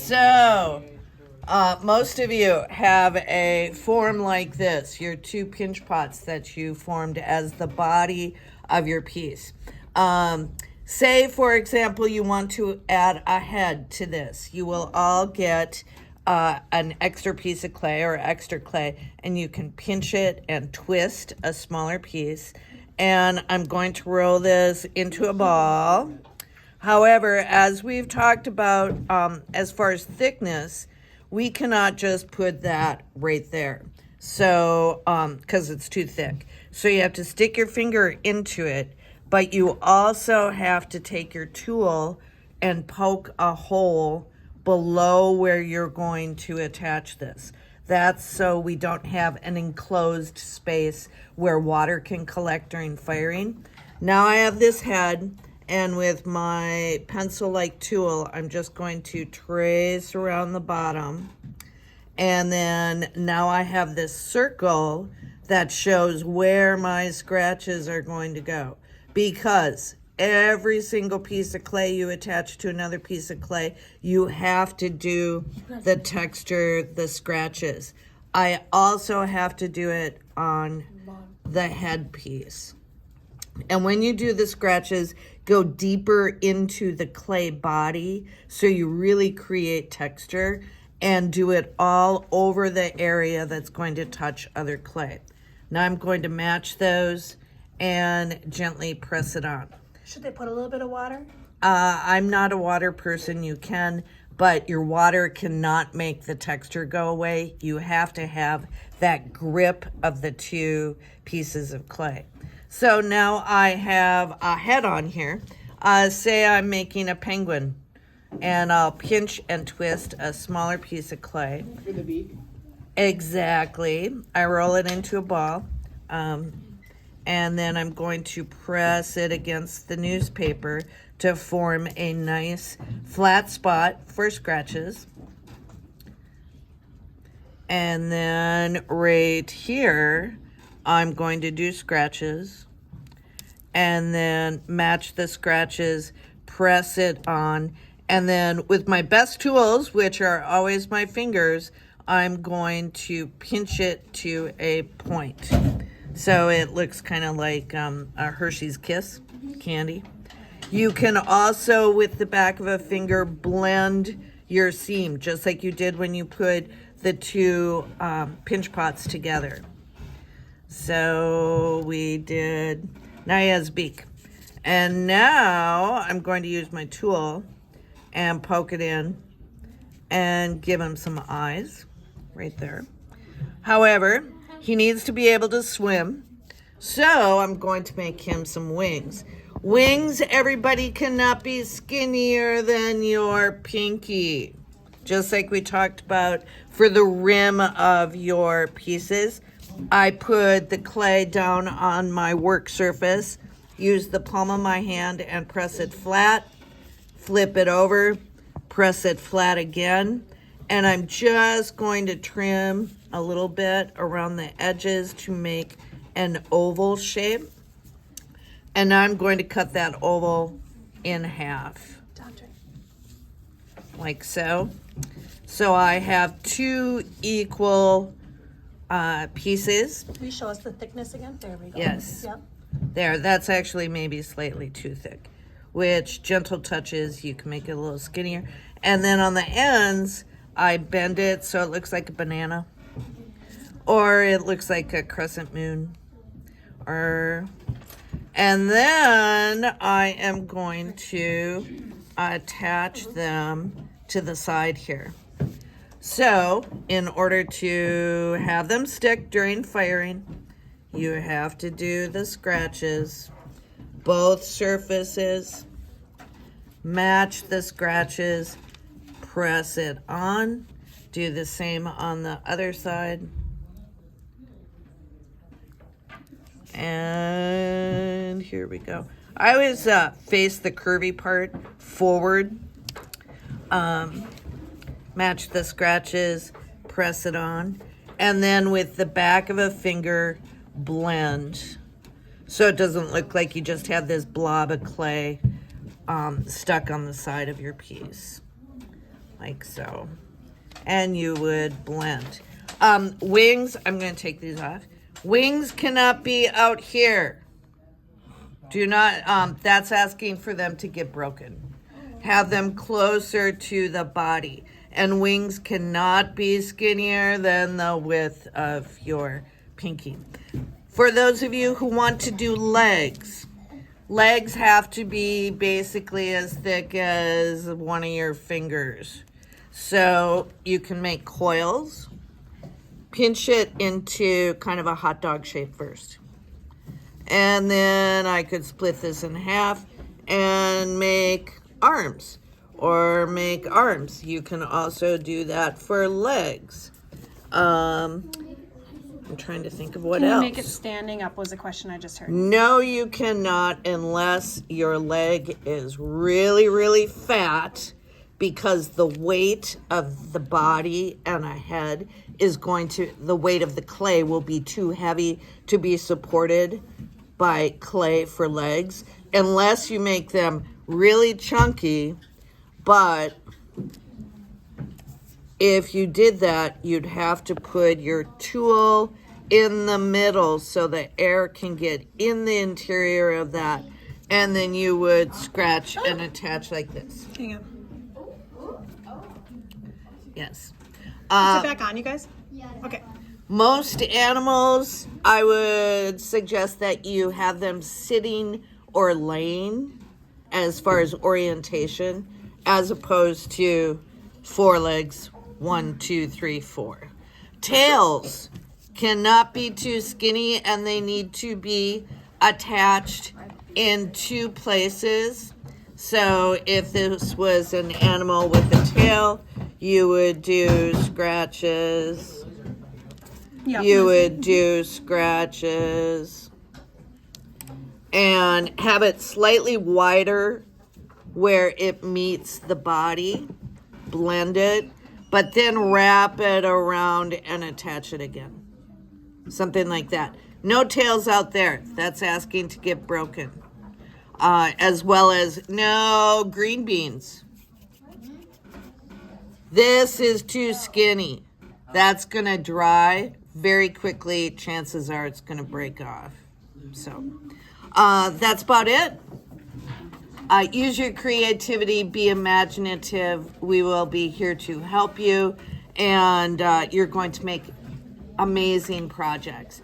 So, most of you have a form like this, your two pinch pots that you formed as the body of your piece. Say, for example, you want to add a head to this. You will all get an extra piece of clay or extra clay, and you can pinch it and twist a smaller piece. And I'm going to roll this into a ball. However, as we've talked about, as far as thickness, we cannot just put that right there. So, because it's too thick. So you have to stick your finger into it, but you also have to take your tool and poke a hole below where you're going to attach this. That's so we don't have an enclosed space where water can collect during firing. Now I have this head. And with my pencil-like tool, I'm just going to trace around the bottom. And then now I have this circle that shows where my scratches are going to go. Because every single piece of clay you attach to another piece of clay, you have to do the texture, the scratches. I also have to do it on the head piece. And when you do the scratches, go deeper into the clay body so you really create texture, and do it all over the area that's going to touch other clay. Now I'm going to match those and gently press it on. Should they put a little bit of water? I'm not a water person, you can, but your water cannot make the texture go away. You have to have that grip of the two pieces of clay. So now I have a head on here. Say I'm making a penguin, and I'll pinch and twist a smaller piece of clay. For the beak? Exactly. I roll it into a ball, and then I'm going to press it against the newspaper to form a nice flat spot for scratches. And then right here, I'm going to do scratches and then match the scratches, press it on, and then with my best tools, which are always my fingers, I'm going to pinch it to a point. So it looks kind of like a Hershey's Kiss candy. You can also, with the back of a finger, blend your seam, just like you did when you put the two pinch pots together. So we did Naya's beak. And now I'm going to use my tool and poke it in and give him some eyes right there. However, he needs to be able to swim. So I'm going to make him some wings. Wings, everybody, cannot be skinnier than your pinky. Just like we talked about for the rim of your pieces. I put the clay down on my work surface, use the palm of my hand and press it flat, flip it over, press it flat again, and I'm just going to trim a little bit around the edges to make an oval shape. And now I'm going to cut that oval in half, like so. So I have two equal pieces. Will you show us the thickness again? There we go. Yes. Yep. There, that's actually maybe slightly too thick, which gentle touches, you can make it a little skinnier. And then on the ends, I bend it so it looks like a banana, or it looks like a crescent moon, and then I am going to attach them to the side here. So in order to have them stick during firing, you have to do the scratches, both surfaces, match the scratches, press it on, do the same on the other side. And here we go. I always face the curvy part forward. Match the scratches, press it on, and then with the back of a finger, blend. So it doesn't look like you just have this blob of clay stuck on the side of your piece. like so. And you would blend. Wings, I'm going to take these off. Wings cannot be out here. Do not, that's asking for them to get broken. Have them closer to the body. And wings cannot be skinnier than the width of your pinky. For those of you who want to do legs, legs have to be basically as thick as one of your fingers. So you can make coils, pinch it into kind of a hot dog shape first. And then I could split this in half and make arms or make arms. You can also do that for legs. I'm trying to think of what else. Can you make it standing up was a question I just heard. No, you cannot unless your leg is really, really fat, because the weight of the body and a head is the weight of the clay will be too heavy to be supported by clay for legs, unless you make them really chunky. But if you did that, you'd have to put your tool in the middle so the air can get in the interior of that, and then you would scratch and attach like this. Hang on. Yes. Is it back on, you guys? Yeah. Okay. Most animals, I would suggest that you have them sitting or laying as far as orientation, as opposed to forelegs, 1, 2, 3, 4. Tails cannot be too skinny, and they need to be attached in 2 places. So if this was an animal with a tail, you would do scratches. Yep. You would do scratches and have it slightly wider where it meets the body, blend it, but then wrap it around and attach it again. Something like that. No tails out there. That's asking to get broken. As well as no green beans. This is too skinny. That's going to dry very quickly. Chances are it's going to break off. So that's about it. Use your creativity. Be imaginative. We will be here to help you. And you're going to make amazing projects.